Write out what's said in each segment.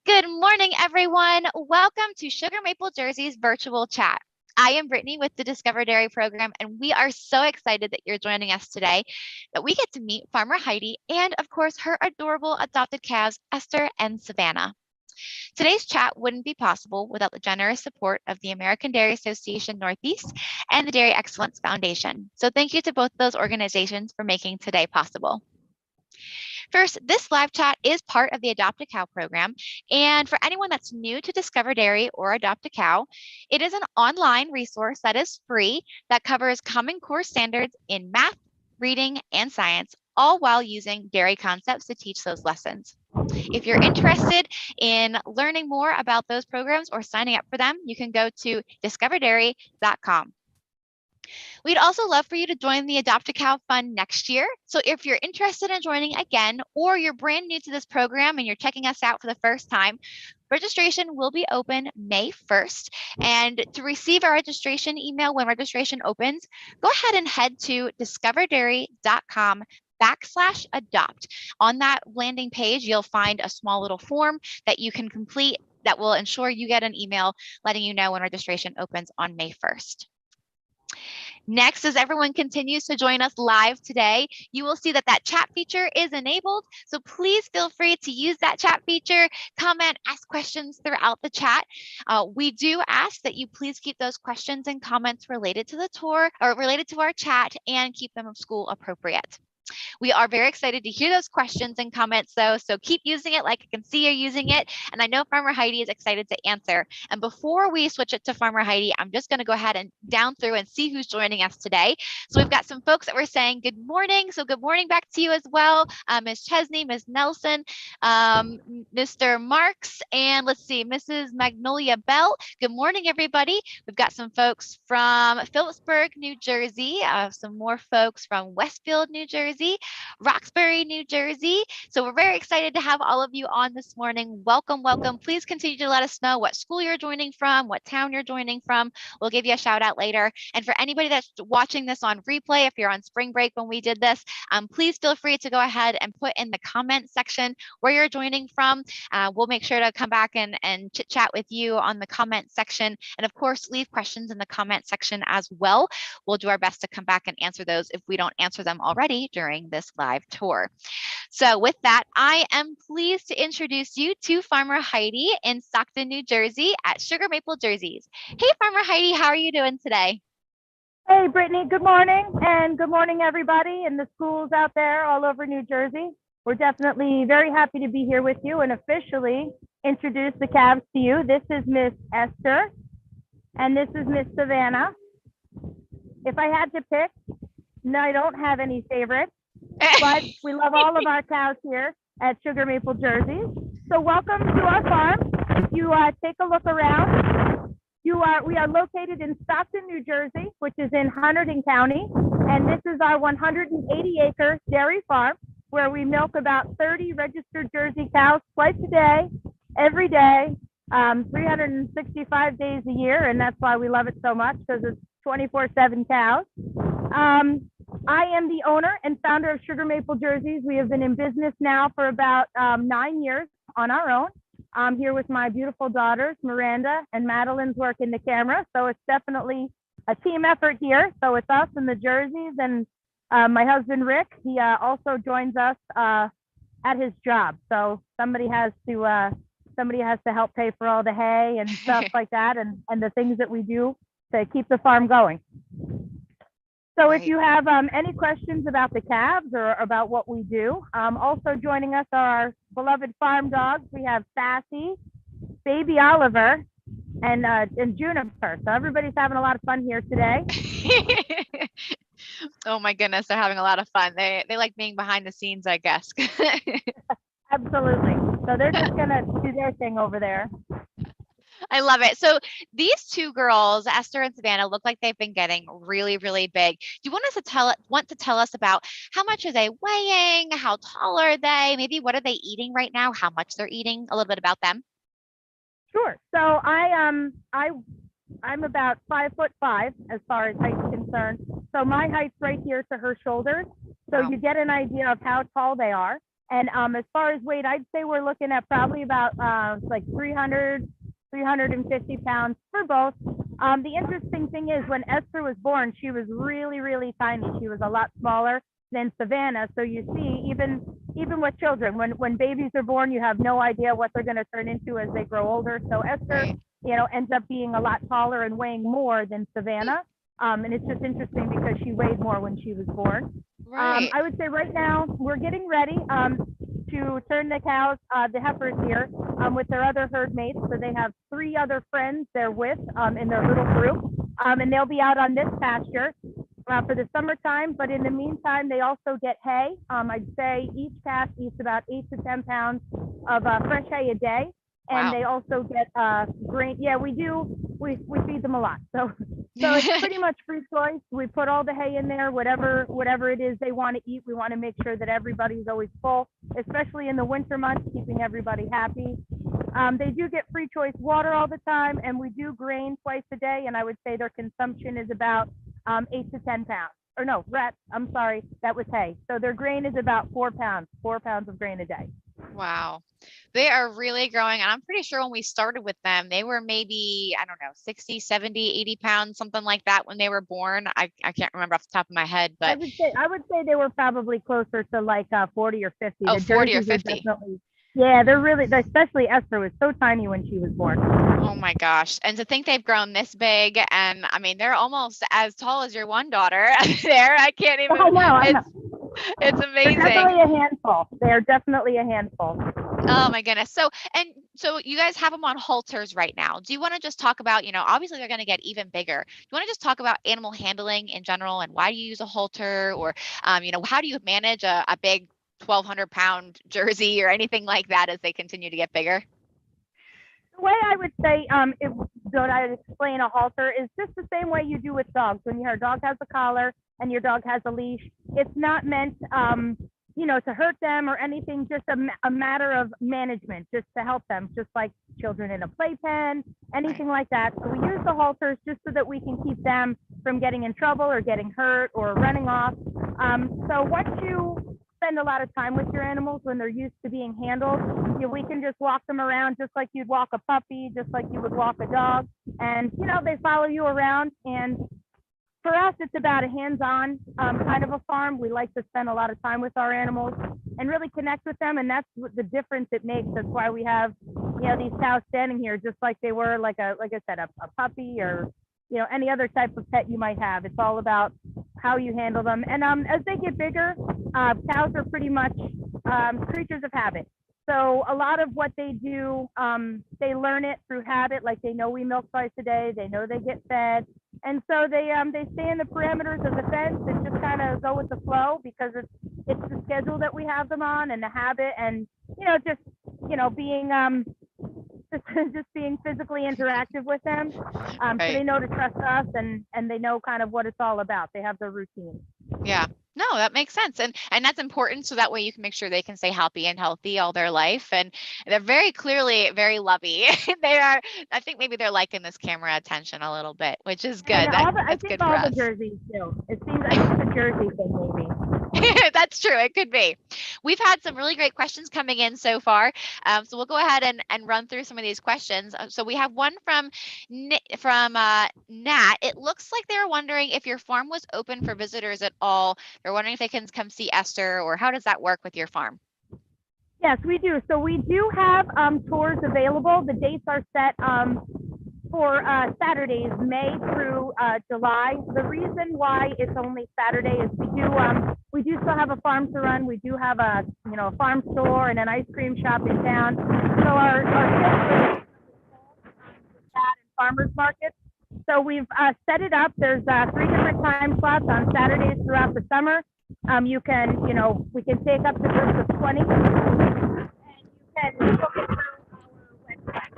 Good morning, everyone. Welcome to Sugar Maple Jersey's virtual chat. I am Brittany with the Discover Dairy program, and we are so excited that you're joining us today, that we get to meet Farmer Heidi and, of course, her adorable adopted calves, Esther and Savannah. Today's chat wouldn't be possible without the generous support of the American Dairy Association Northeast and the Dairy Excellence Foundation. So thank you to both those organizations for making today possible. First, this live chat is part of the Adopt a Cow program. And for anyone that's new to Discover Dairy or Adopt a Cow, it is an online resource that is free that covers Common Core standards in math, reading, and science, all while using dairy concepts to teach those lessons. If you're interested in learning more about those programs or signing up for them, you can go to discoverdairy.com. We'd also love for you to join the Adopt a Cow Fund next year. So if you're interested in joining again, or you're brand new to this program and you're checking us out for the first time, registration will be open May 1st. And to receive our registration email when registration opens, go ahead and head to discoverdairy.com/adopt. On that landing page, you'll find a small little form that you can complete that will ensure you get an email letting you know when registration opens on May 1st. Next, as everyone continues to join us live today, you will see that chat feature is enabled. So please feel free to use that chat feature, comment, ask questions throughout the chat. We do ask that you please keep those questions and comments related to the tour or related to our chat and keep them school appropriate. We are very excited to hear those questions and comments, though, so keep using it like I can see you're using it. And I know Farmer Heidi is excited to answer. And before we switch it to Farmer Heidi, I'm just going to go ahead and down through and see who's joining us today. So we've got some folks that were saying good morning. So good morning back to you as well. Ms. Chesney, Ms. Nelson, Mr. Marks, and let's see, Mrs. Magnolia Bell. Good morning, everybody. We've got some folks from Phillipsburg, New Jersey, some more folks from Westfield, New Jersey, Roxbury, New Jersey. So we're very excited to have all of you on this morning. Welcome, welcome. Please continue to let us know what school you're joining from, what town you're joining from. We'll give you a shout out later. And for anybody that's watching this on replay, if you're on spring break when we did this, please feel free to go ahead and put in the comment section where you're joining from. We'll make sure to come back and chit chat with you on the comment section. And of course, leave questions in the comment section as well. We'll do our best to come back and answer those if we don't answer them already during this live tour. So with that, I am pleased to introduce you to Farmer Heidi in Stockton, New Jersey at Sugar Maple Jerseys. Hey, Farmer Heidi, how are you doing today? Hey, Brittany, good morning. And good morning, everybody in the schools out there all over New Jersey. We're definitely very happy to be here with you and officially introduce the calves to you. This is Miss Esther and this is Miss Savannah. If I had to pick, no, I don't have any favorites, but we love all of our cows here at Sugar Maple Jerseys. So welcome to our farm. If you take a look around, we are located in Stockton, New Jersey, which is in Hunterdon County. And this is our 180-acre dairy farm where we milk about 30 registered Jersey cows twice a day, every day, 365 days a year. And that's why we love it so much, because it's 24/7 cows. I am the owner and founder of Sugar Maple Jerseys. We have been in business now for about 9 years on our own. I'm here with my beautiful daughters, Miranda and Madeline's working the camera. So it's definitely a team effort here. So it's us and the jerseys, and my husband, Rick, he also joins us at his job. So somebody has to help pay for all the hay and stuff like that, and the things that we do to keep the farm going. So if you have any questions about the calves or about what we do, also joining us are our beloved farm dogs. We have Sassy, Baby Oliver, and Juniper. So everybody's having a lot of fun here today. Oh my goodness, they're having a lot of fun. They like being behind the scenes, I guess. Absolutely. So they're just gonna do their thing over there. I love it. So these two girls, Esther and Savannah, look like they've been getting really, really big. Do you want to tell us about how much are they weighing? How tall are they? Maybe what are they eating right now? How much they're eating? A little bit about them. Sure. So I'm about 5'5" as far as height is concerned. So my height's right here to her shoulders. So you get an idea of how tall they are. And as far as weight, I'd say we're looking at probably about like 300, 350 pounds for both. The interesting thing is when Esther was born, she was really, really tiny. She was a lot smaller than Savannah. So you see, even with children, when babies are born, you have no idea what they're going to turn into as they grow older. So Esther, Right. ends up being a lot taller and weighing more than Savannah. And it's just interesting because she weighed more when she was born. Right. I would say right now we're getting ready to turn the cows, the heifers here, with their other herd mates. So they have 3 other friends they're with in their little group, and they'll be out on this pasture for the summertime. But in the meantime, they also get hay. I'd say each calf eats about 8 to 10 pounds of fresh hay a day. And Wow. they also get grain. Yeah, we do. We feed them a lot. So it's pretty much free choice. We put all the hay in there, whatever it is they want to eat. We want to make sure that everybody's always full, especially in the winter months, keeping everybody happy. They do get free choice water all the time, and we do grain twice a day. And I would say their consumption is about 8 to 10 pounds. Or no, rats. I'm sorry, that was hay. So their grain is about 4 pounds of grain a day. Wow. They are really growing. And I'm pretty sure when we started with them, they were maybe, I don't know, 60, 70, 80 pounds, something like that when they were born. I can't remember off the top of my head, but I would say they were probably closer to like 40 or 50. oh, The 40 or jerseys are 50. definitely, yeah, they're really, especially Esther was so tiny when she was born. Oh my gosh. And to think they've grown this big, and I mean, they're almost as tall as your one daughter there. I can't even, I know. It's They're amazing. definitely a handful. They're definitely a handful. Oh my goodness. So you guys have them on halters right now. Do you want to just talk about, obviously they're going to get even bigger. Do you want to just talk about animal handling in general and why do you use a halter, or, how do you manage a big 1,200-pound jersey or anything like that as they continue to get bigger? The way I would say, what I would explain a halter is just the same way you do with dogs. When your dog has a collar and your dog has a leash, it's not meant, to hurt them or anything, just a matter of management, just to help them, just like children in a playpen, anything like that. So we use the halters just so that we can keep them from getting in trouble or getting hurt or running off. So once you spend a lot of time with your animals when they're used to being handled, we can just walk them around just like you'd walk a puppy, just like you would walk a dog. And, they follow you around. And for us, it's about a hands-on kind of a farm. We like to spend a lot of time with our animals and really connect with them. And that's the difference it makes. That's why we have, these cows standing here just like they were, like I said, a puppy or, any other type of pet you might have. It's all about how you handle them. And as they get bigger, cows are pretty much creatures of habit. So a lot of what they do, they learn it through habit. Like they know we milk twice a day. They know they get fed. And so they stay in the parameters of the fence and just kind of go with the flow because it's the schedule that we have them on and the habit and, just, being just being physically interactive with them. So they know to trust us and they know kind of what it's all about. They have their routine. Yeah. No, that makes sense. And that's important. So that way you can make sure they can stay happy and healthy all their life. And they're very clearly very lovey. I think maybe they're liking this camera attention a little bit, which is good. That's good for us. I think all the jerseys do. I think the jersey thing maybe. That's true. It could be. We've had some really great questions coming in so far. So we'll go ahead and run through some of these questions. So we have one from Nat. It looks like they're wondering if your farm was open for visitors at all. They're wondering if they can come see Esther, or how does that work with your farm? Yes, we do. So we do have tours available. The dates are set for Saturdays, May through July. The reason why it's only Saturday is we do still have a farm to run. We do have a farm store and an ice cream shop in town. So our farmers markets. So we've set it up. There's 3 different time slots on Saturdays throughout the summer. We can take up to groups of 20, and you can look it through our website.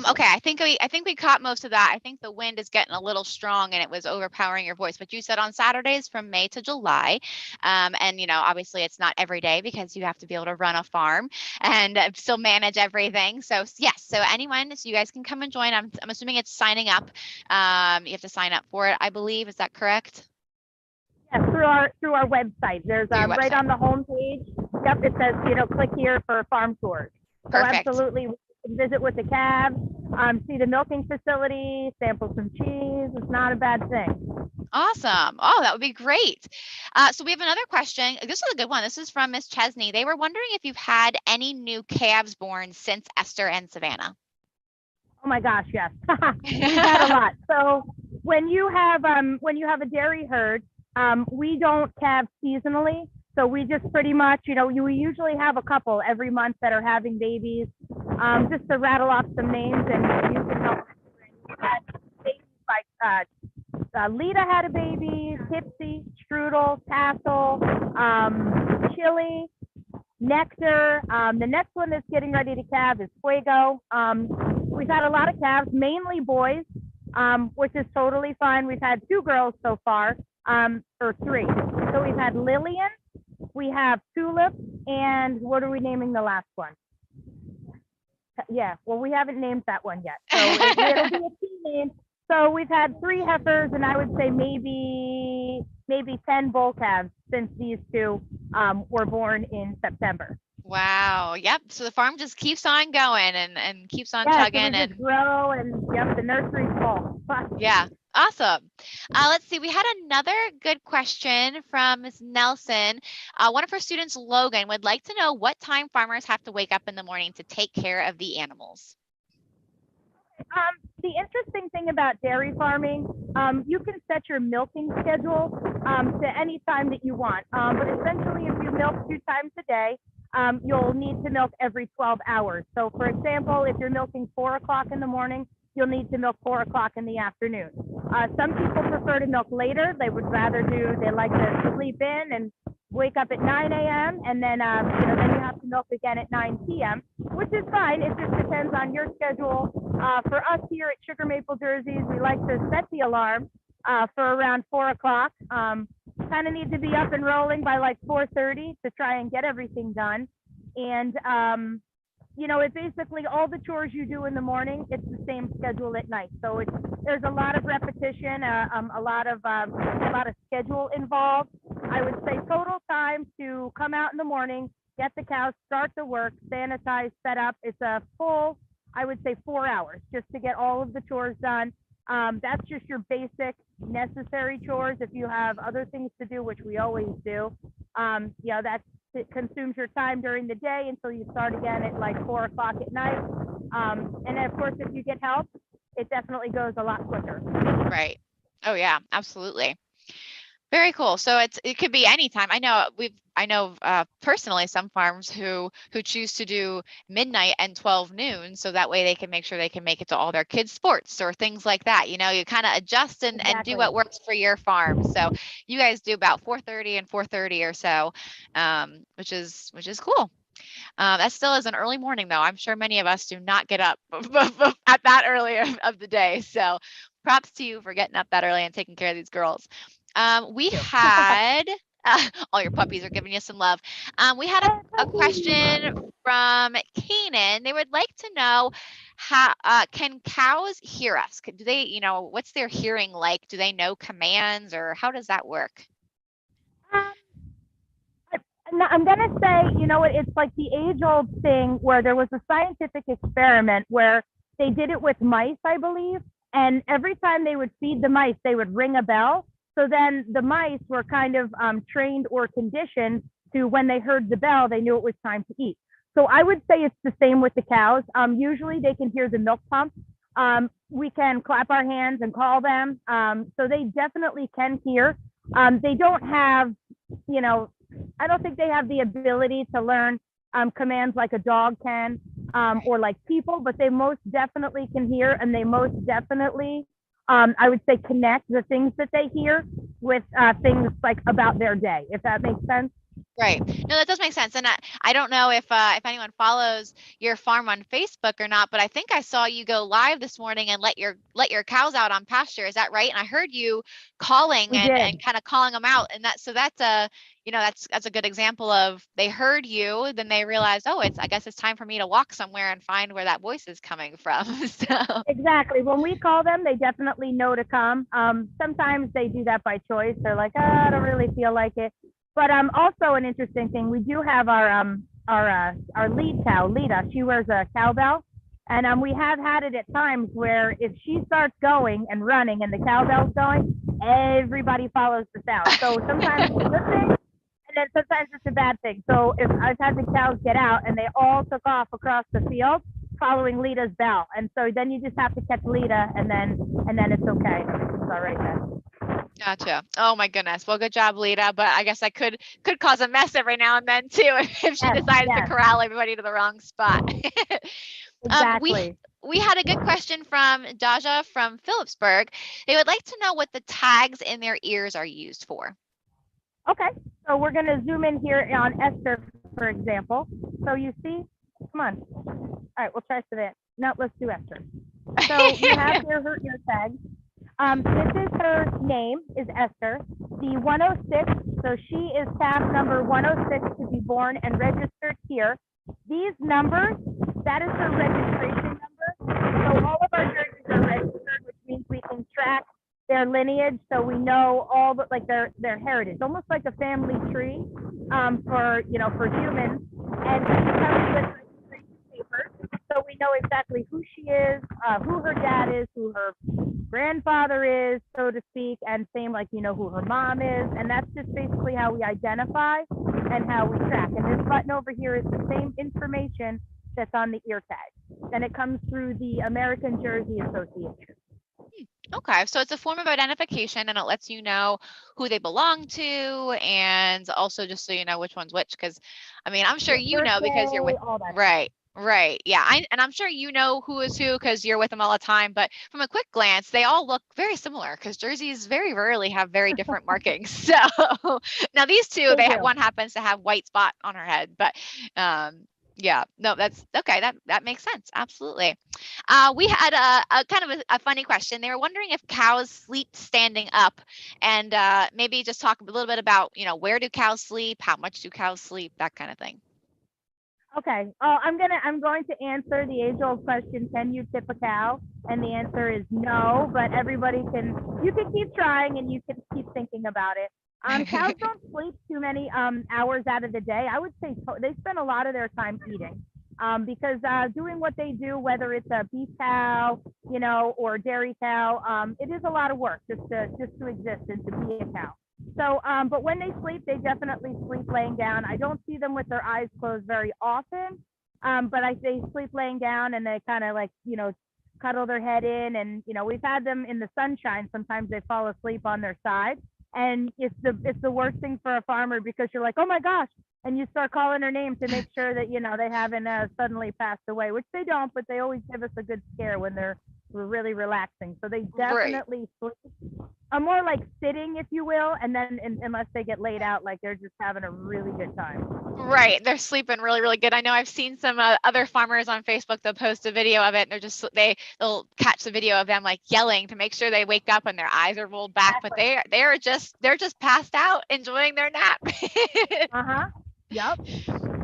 Okay, I think we caught most of that. I think the wind is getting a little strong and it was overpowering your voice. But you said on Saturdays from May to July, and obviously it's not every day because you have to be able to run a farm and still manage everything. So yes, so you guys can come and join. I'm assuming it's signing up. You have to sign up for it, I believe. Is that correct? Yes, through our website. There's Through your right website. on the homepage. Yep, it says, click here for farm tours. So Perfect. absolutely, we can visit with the calves, see the milking facility, sample some cheese. It's not a bad thing. Awesome. Oh, that would be great. So we have another question. This is a good one. This is from Miss Chesney. They were wondering if you've had any new calves born since Esther and Savannah. Oh my gosh, yes. We've had a lot. So when you have a dairy herd, we don't calve seasonally. So we just pretty much, we usually have a couple every month that are having babies. Just to rattle off some names, and you can help. We've had babies like Lita had a baby, Tipsy, Strudel, Tassel, Chili, Nectar. The next one that's getting ready to calve is Fuego. We've had a lot of calves, mainly boys, which is totally fine. We've had 2 girls so far, or 3. So we've had Lillian, we have Tulip, and what are we naming the last one? Yeah, well, we haven't named that one yet. So it'll be a team name. So we've had 3 heifers, and I would say maybe 10 bull calves since these 2 were born in September. Wow. Yep. So the farm just keeps on going and keeps on Yeah, chugging so we just grow, and yep, the nursery's full. yeah. Awesome. Let's see. We had another good question from Ms. Nelson. One of her students, Logan, would like to know what time farmers have to wake up in the morning to take care of the animals. The interesting thing about dairy farming, you can set your milking schedule to any time that you want. But essentially, if you milk 2 times a day, you'll need to milk every 12 hours. So for example, if you're milking 4 o'clock in the morning, you'll need to milk 4 o'clock in the afternoon. Some people prefer to milk later. They like to sleep in and wake up at 9 a.m. and then, then you have to milk again at 9 p.m., which is fine. It just depends on your schedule. For us here at Sugar Maple Jerseys, we like to set the alarm for around 4 o'clock. Kind of need to be up and rolling by like 4:30 to try and get everything done. And, it basically all the chores you do in the morning, it's the same schedule at night. So there's a lot of repetition, a lot of schedule involved. I would say total time to come out in the morning, get the cows, start the work, sanitize, set up. It's a full, I would say 4 hours just to get all of the chores done. That's just your basic necessary chores. If you have other things to do, which we always do, it consumes your time during the day until you start again at like 4 o'clock at night. And then of course, if you get help, it definitely goes a lot quicker. Right. Oh yeah, absolutely. Very cool. So it could be anytime. I know personally some farms who choose to do midnight and 12 noon, so that way they can make sure they can make it to all their kids' sports or things like that. You kind of adjust and do what works for your farm. So you guys do about 4:30 and 4:30 or so, which is cool. That still is an early morning though. I'm sure many of us do not get up at that early of the day. So props to you for getting up that early and taking care of these girls. We had, all your puppies are giving you some love. We had a question from Kanan. They would like to know how, can cows hear us? Do they, what's their hearing like? Do they know commands, or how does that work? I'm going to say, it's like the age-old thing where there was a scientific experiment where they did it with mice, I believe. And every time they would feed the mice, they would ring a bell. So then the mice were kind of trained or conditioned to, when they heard the bell, they knew it was time to eat. So I would say it's the same with the cows. Usually they can hear the milk pump. We can clap our hands and call them. So they definitely can hear. They don't have, I don't think they have the ability to learn commands like a dog can, or like people, but they most definitely can hear, and they most definitely, I would say, connect the things that they hear with things like about their day, if that makes sense. Right. No, that does make sense. And I don't know if anyone follows your farm on Facebook or not, but I think I saw you go live this morning and let your cows out on pasture. Is that right? And I heard you calling We and did. kind of calling them out. And that's a, that's a good example of they heard you, then they realized, oh, I guess it's time for me to walk somewhere and find where that voice is coming from. So Exactly. When we call them, they definitely know to come. Sometimes they do that by choice. They're like, oh, I don't really feel like it. But also an interesting thing, we do have our lead cow, Lita. She wears a cowbell, and we have had it at times where if she starts going and running and the cowbell's going, everybody follows the sound. So sometimes it's a good thing, and then sometimes it's a bad thing. So if I've had the cows get out and they all took off across the field following Lita's bell, and so then you just have to catch Lita, and then it's okay. It's all right then. gotcha. Oh my goodness. Well, good job, Lita. But I guess I could cause a mess every now and then too if she Yes, decides to yes, corral everybody to the wrong spot. We exactly. had a good question from Daja from Phillipsburg. They would like to know what the tags in their ears are used for. Okay, so we're going to zoom in here on Esther, for example. So you see, come on. All right, we'll try Savannah. No, let's do Esther. So you have here her ear tag. This is her name, is Esther. The 106, so she is calf number 106 to be born and registered here. These numbers, that is her registration number. So all of our jerseys are registered, which means we can track their lineage, so we know all the, like their heritage, almost like a family tree for humans. And she comes with registration papers, so we know exactly who she is, who her dad is, who her grandfather is, so to speak, and same like who her mom is, and that's just basically how we identify and how we track. And this button over here is the same information that's on the ear tag, and it comes through the American Jersey Association. Okay, so it's a form of identification and it lets you know who they belong to, and also just so you know which one's which, because I mean, I'm sure you know because you're with, all that. right. Yeah, and I'm sure you know who is who because you're with them all the time, but from a quick glance, they all look very similar because jerseys very rarely have very different markings. So now these two, one happens to have white spot on her head, but yeah, no, that's okay. That makes sense. Absolutely. We had a kind of a funny question. They were wondering if cows sleep standing up, and maybe just talk a little bit about, where do cows sleep? How much do cows sleep? That kind of thing. Okay. I'm going to answer the age-old question, can you tip a cow? And the answer is no, but you can keep trying and you can keep thinking about it. Cows don't sleep too many hours out of the day. I would say they spend a lot of their time eating. Because doing what they do, whether it's a beef cow, or dairy cow, it is a lot of work just to exist and to be a cow. So, but when they sleep, they definitely sleep laying down. I don't see them with their eyes closed very often, but they sleep laying down and they kind of like, cuddle their head in. And, we've had them in the sunshine. Sometimes they fall asleep on their side. And it's the worst thing for a farmer because you're like, oh my gosh. And you start calling their name to make sure that, they haven't suddenly passed away, which they don't, but they always give us a good scare when we're really relaxing. So they definitely sleep. More like sitting, if you will, and then unless they get laid out, like they're just having a really good time. Right, they're sleeping really, really good. I know I've seen some other farmers on Facebook that post a video of it, and they'll catch the video of them like yelling to make sure they wake up and their eyes are rolled back, exactly. But they're just passed out enjoying their nap. Yep.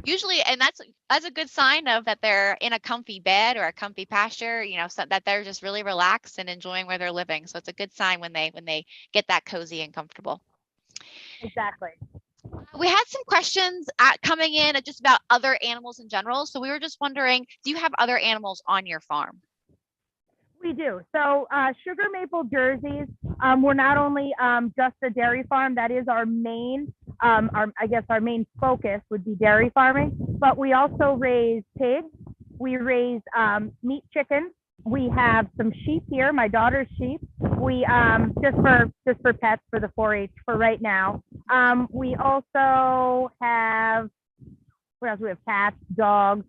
Usually, and that's a good sign of that they're in a comfy bed or a comfy pasture, so that they're just really relaxed and enjoying where they're living. So it's a good sign when they get that cozy and comfortable. Exactly. We had some questions coming in just about other animals in general. So we were just wondering, do you have other animals on your farm? We do. So Sugar Maple Jerseys, we're not only just a dairy farm, that is our main, our main focus would be dairy farming, but we also raise pigs. We raise meat chickens. We have some sheep here, my daughter's sheep. We just for pets for the 4-H for right now. We also have, what else? We have cats, dogs,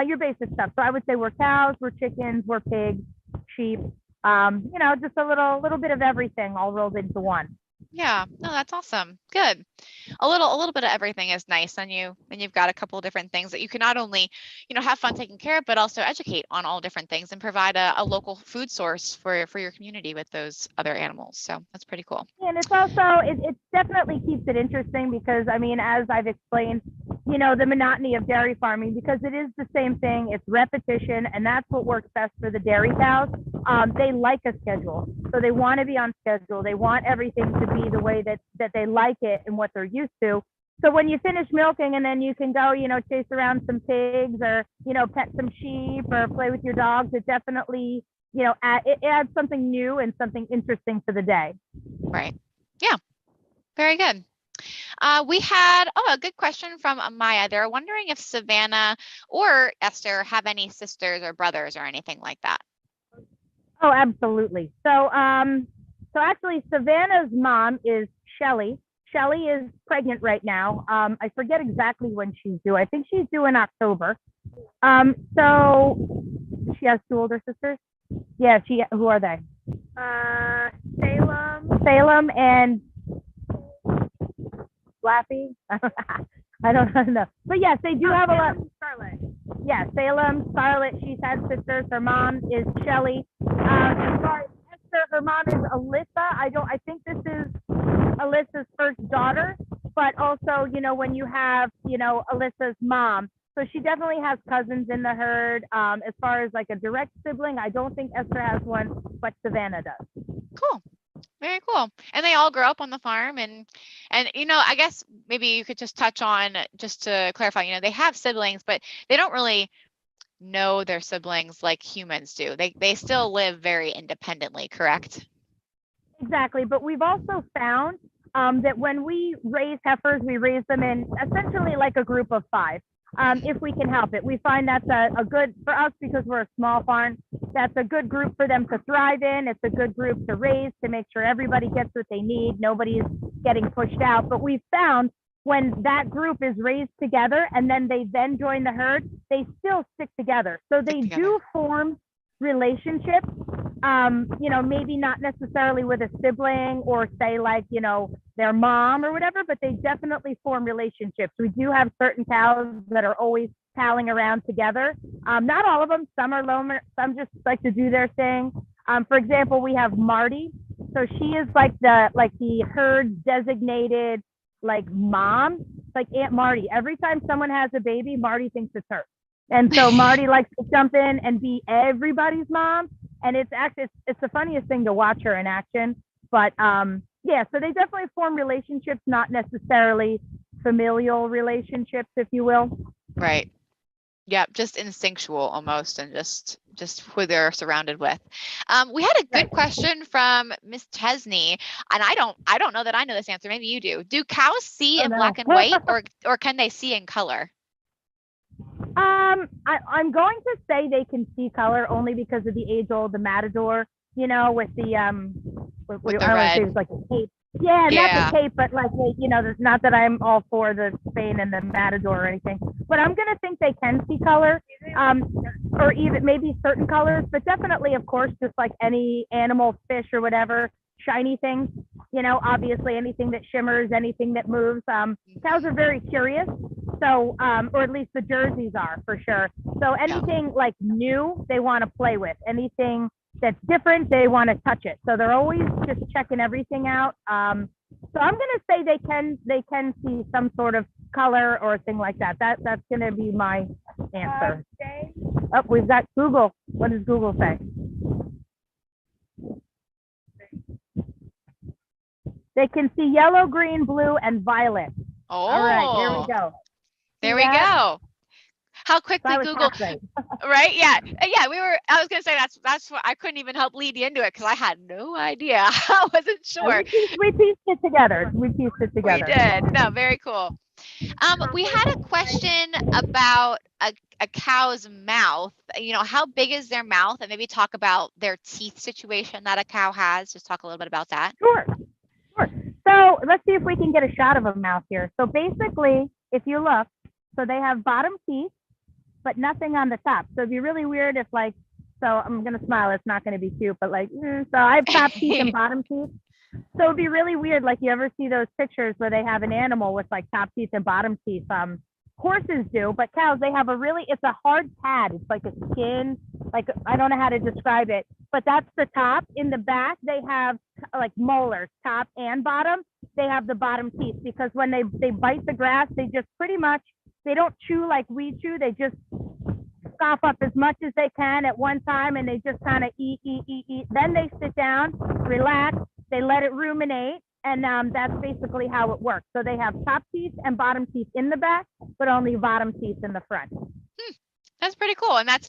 your basic stuff. So I would say we're cows, we're chickens, we're pigs, sheep, just a little bit of everything all rolled into one. Yeah, no, that's awesome. Good. A little bit of everything is nice. And you've got a couple of different things that you can not only, have fun taking care of, but also educate on all different things and provide a local food source for your community with those other animals. So that's pretty cool. And it's also, it definitely keeps it interesting because, I mean, as I've explained, the monotony of dairy farming, because it is the same thing, it's repetition, and that's what works best for the dairy cows. They like a schedule. So they want to be on schedule. They want everything to be the way that they like it and what they're used to. So when you finish milking and then you can go, chase around some pigs or, pet some sheep or play with your dogs, it definitely, it adds something new and something interesting to the day. Right. Yeah. Very good. We had a good question from Maya. They're wondering if Savannah or Esther have any sisters or brothers or anything like that. Oh, absolutely. So actually Savannah's mom is Shelly. Shelly is pregnant right now. I forget exactly when she's due. I think she's due in October. So she has two older sisters. Yeah, who are they? Salem and Laffy. I don't know. But yes, they do have a lot. Scarlett. Yeah, Salem, Scarlett. She's had sisters. Her mom is Shelly. As far as Esther, her mom is Alyssa. I think this is Alyssa's first daughter, but also, when you have, Alyssa's mom, so she definitely has cousins in the herd. As far as like a direct sibling, I don't think Esther has one, but Savannah does. Cool. Very cool. And they all grow up on the farm and I guess maybe you could just touch on, just to clarify, they have siblings, but they don't really know their siblings like humans do. They still live very independently, correct? Exactly. But we've also found that when we raise heifers, we raise them in essentially like a group of 5. If we can help it. We find that's a good, for us, because we're a small farm, that's a good group for them to thrive in. It's a good group to raise, to make sure everybody gets what they need. Nobody's getting pushed out. But we've found when that group is raised together and then they then join the herd, they still stick together. So they do form relationships, maybe not necessarily with a sibling or say like, their mom or whatever, but they definitely form relationships. We do have certain cows that are always palling around together. Not all of them. Some are loner. Some just like to do their thing. For example, we have Marty. So she is like the herd designated like mom, like Aunt Marty. Every time someone has a baby, Marty thinks it's her. And so Marty likes to jump in and be everybody's mom. And it's the funniest thing to watch her in action. But yeah, so they definitely form relationships, not necessarily familial relationships, if you will. Right. Yeah, just instinctual almost, and just who they're surrounded with. We had a good question from Miss Chesney, and I don't know that I know this answer. Maybe you do. Do cows see in black and white, or can they see in color? I'm going to say they can see color only because of the age-old, the matador, with the with the red. It was like a cape. Yeah, not the cape, but like, not that I'm all for the Spain and the matador or anything, but I'm gonna think they can see color, or even maybe certain colors, but definitely, of course, just like any animal, fish or whatever, shiny things, obviously anything that shimmers, anything that moves. Cows are very curious. So, or at least the Jerseys are for sure. So anything like new, they want to play with. Anything that's different, they want to touch it. So they're always just checking everything out. So I'm going to say they can see some sort of color or thing like that. That's going to be my answer. Oh, we've got Google. What does Google say? They can see yellow, green, blue, and violet. Oh, all right, here we go. There we go. How quickly Google, right? Yeah. I was going to say that's what I couldn't even help lead you into it because I had no idea. I wasn't sure. We pieced it together. We did. No, very cool. We had a question about a cow's mouth. How big is their mouth? And maybe talk about their teeth situation that a cow has. Just talk a little bit about that. Sure. So let's see if we can get a shot of a mouth here. So basically, if you look, so they have bottom teeth, but nothing on the top. So it'd be really weird if so I'm going to smile. It's not going to be cute, but so I have top teeth and bottom teeth. So it'd be really weird. Like, you ever see those pictures where they have an animal with like top teeth and bottom teeth? Horses do, but cows, they have it's a hard pad. It's like a skin, like, I don't know how to describe it, but that's the top. In the back, they have like molars, top and bottom. They have the bottom teeth because when they bite the grass, they just pretty much, they don't chew like we chew. They just scoff up as much as they can at one time, and they just kind of eat, eat, eat, eat. Then they sit down, relax, they let it ruminate, and that's basically how it works. So they have top teeth and bottom teeth in the back, but only bottom teeth in the front. That's pretty cool. And that's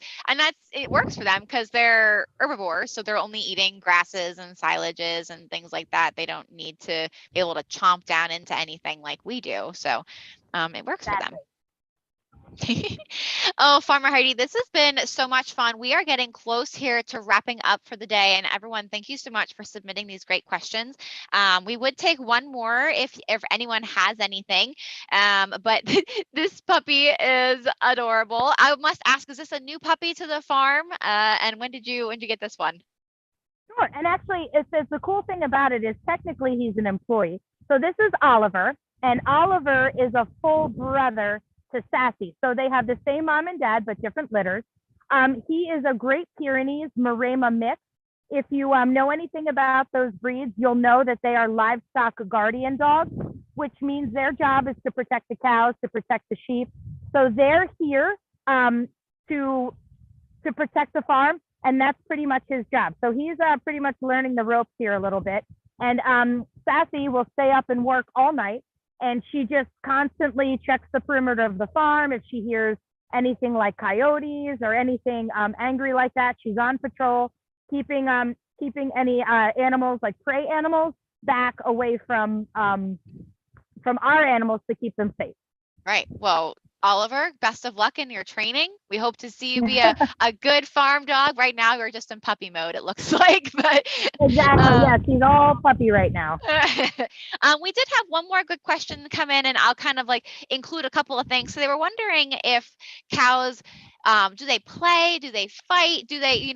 it works for them because they're herbivores. So they're only eating grasses and silages and things like that. They don't need to be able to chomp down into anything like we do. So it works for them. Oh, Farmer Heidi, this has been so much fun. We are getting close here to wrapping up for the day. And everyone, thank you so much for submitting these great questions. We would take one more if anyone has anything. But this puppy is adorable. I must ask, is this a new puppy to the farm? And when did you get this one? Sure. And actually, the cool thing about it is technically he's an employee. So this is Oliver, and Oliver is a full brother to Sassy. So they have the same mom and dad, but different litters. He is a Great Pyrenees Maremma mix. If you know anything about those breeds, you'll know that they are livestock guardian dogs, which means their job is to protect the cows, to protect the sheep. So they're here to protect the farm, and that's pretty much his job. So he's pretty much learning the ropes here a little bit. And Sassy will stay up and work all night, and she just constantly checks the perimeter of the farm. If she hears anything like coyotes or anything angry like that, she's on patrol, keeping any animals, like prey animals, back away from our animals to keep them safe. Right. Well, Oliver, best of luck in your training. We hope to see you be a good farm dog. Right now, you're just in puppy mode, it looks like. But exactly, yes, he's all puppy right now. We did have one more good question come in, and I'll kind of like include a couple of things. So they were wondering if cows, do they play? Do they fight? Do they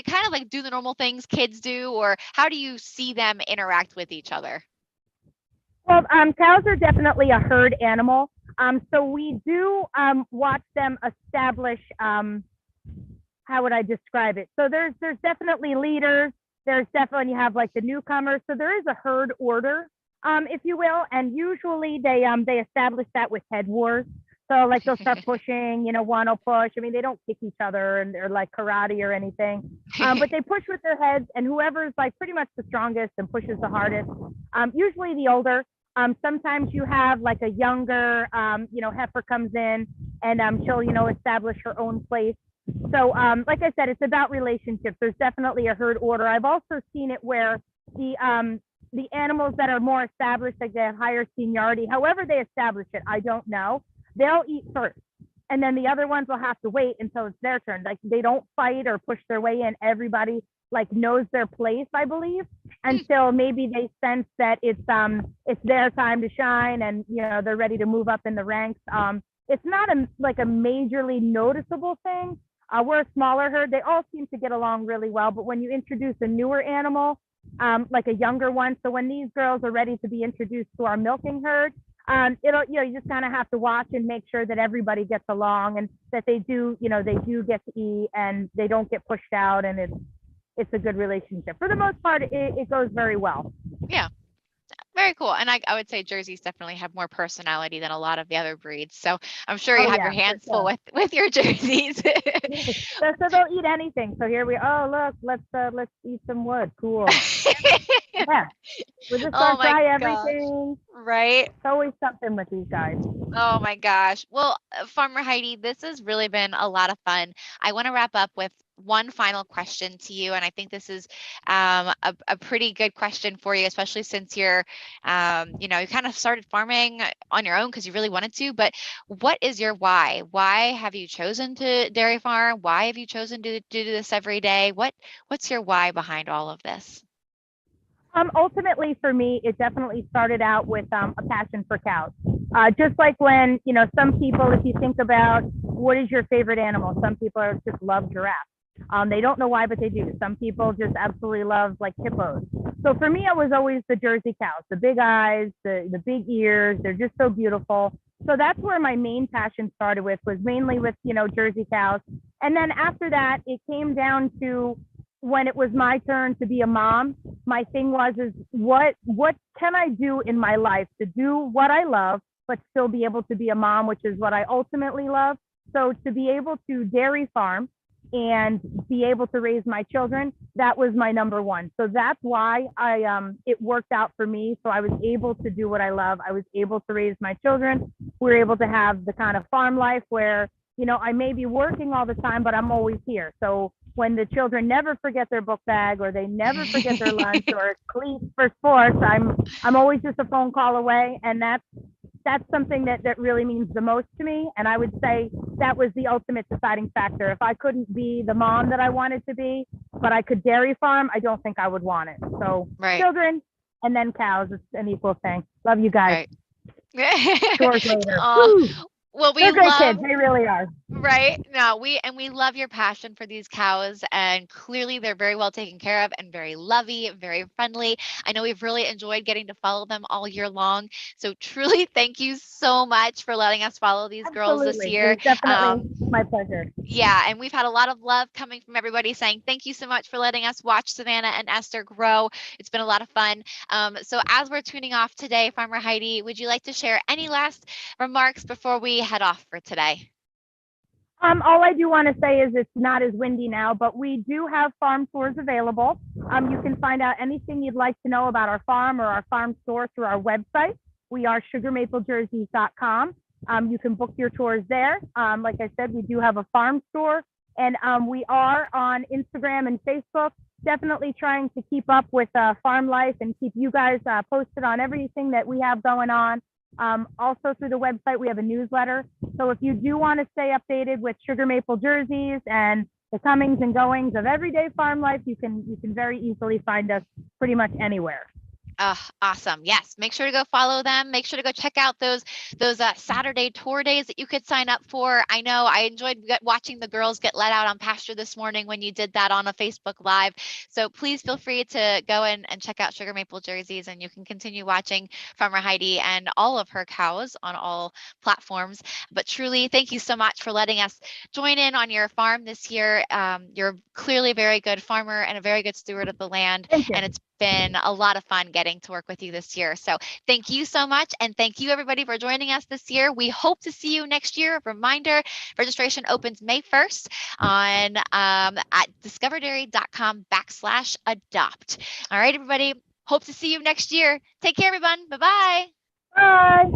kind of like do the normal things kids do, or how do you see them interact with each other? Well, cows are definitely a herd animal. So we do watch them establish, how would I describe it? So there's definitely leaders. There's definitely, you have like the newcomers. So there is a herd order, if you will. And usually they establish that with head wars. So like they'll start pushing, one will push. I mean, they don't kick each other and they're like karate or anything, but they push with their heads, and whoever's like pretty much the strongest and pushes the hardest, usually the older. Sometimes you have like a younger, heifer comes in, and she'll, establish her own place. So like I said, it's about relationships. There's definitely a herd order. I've also seen it where the animals that are more established, like they have higher seniority, however they establish it, I don't know. They'll eat first, and then the other ones will have to wait until it's their turn. Like they don't fight or push their way in. Everybody like knows their place, I believe, until maybe they sense that it's their time to shine, and they're ready to move up in the ranks. It's not a majorly noticeable thing. We're a smaller herd. They all seem to get along really well, but when you introduce a newer animal, like a younger one, so when these girls are ready to be introduced to our milking herd, you just kind of have to watch and make sure that everybody gets along, and that they do get to eat, and they don't get pushed out, and it's a good relationship. For the most part, it goes very well. Yeah. Very cool. And I would say Jerseys definitely have more personality than a lot of the other breeds. So I'm sure you have your hands full with your Jerseys. So they'll eat anything. So here look, let's eat some wood. Cool. Yeah. We're just gonna try everything. Right. It's always something with these guys. Oh my gosh. Well, Farmer Heidi, this has really been a lot of fun. I want to wrap up with one final question to you, and I think this is a pretty good question for you, especially since you're you kind of started farming on your own because you really wanted to. But what is your why? Why have you chosen to dairy farm? Why have you chosen to do this every day? What's your why behind all of this? Ultimately, for me, it definitely started out with a passion for cows. Just like when, some people, if you think about what is your favorite animal, some people just love giraffes. They don't know why, but they do. Some people just absolutely love like hippos. So for me, it was always the Jersey cows, the big eyes, the big ears. They're just so beautiful. So that's where my main passion started with, was mainly with, Jersey cows. And then after that, it came down to when it was my turn to be a mom. My thing was, is what can I do in my life to do what I love, but still be able to be a mom, which is what I ultimately love. So to be able to dairy farm and be able to raise my children, that was my number one. So that's why it worked out for me. So I was able to do what I love. I was able to raise my children. We were able to have the kind of farm life where, I may be working all the time, but I'm always here. So when the children never forget their book bag, or they never forget their lunch, or cleats for sports, I'm always just a phone call away. And that's something that really means the most to me. And I would say that was the ultimate deciding factor. If I couldn't be the mom that I wanted to be, but I could dairy farm, I don't think I would want it. So Right. children and then cows, it's an equal thing. Love you guys. Right. Chores later. Well, we They're great love, kids. They really are. right? No, we love your passion for these cows, and clearly they're very well taken care of and very lovey, very friendly. I know we've really enjoyed getting to follow them all year long. So truly, thank you so much for letting us follow these girls this Absolutely. year. It's definitely my pleasure. Yeah, and we've had a lot of love coming from everybody saying thank you so much for letting us watch Savannah and Esther grow. It's been a lot of fun. So as we're tuning off today, Farmer Heidi, would you like to share any last remarks before we head off for today? All I do want to say is it's not as windy now, but we do have farm tours available. You can find out anything you'd like to know about our farm or our farm store through our website. We are sugarmaplejerseys.com. You can book your tours there. Like I said, we do have a farm store, and we are on Instagram and Facebook. Definitely trying to keep up with farm life and keep you guys posted on everything that we have going on. Also through the website, we have a newsletter. So if you do want to stay updated with Sugar Maple Jerseys and the comings and goings of everyday farm life, you can very easily find us pretty much anywhere. Awesome. Yes. Make sure to go follow them. Make sure to go check out those Saturday tour days that you could sign up for. I know I enjoyed watching the girls get let out on pasture this morning when you did that on a Facebook Live. So please feel free to go and check out Sugar Maple Jerseys, and you can continue watching Farmer Heidi and all of her cows on all platforms. But truly, thank you so much for letting us join in on your farm this year. You're clearly a very good farmer and a very good steward of the land. Thank you. And it's been a lot of fun getting to work with you this year. So thank you so much. And thank you everybody for joining us this year. We hope to see you next year. A reminder, registration opens May 1st on at discoverdairy.com/adopt. All right, everybody. Hope to see you next year. Take care, everyone. Bye-bye. Bye.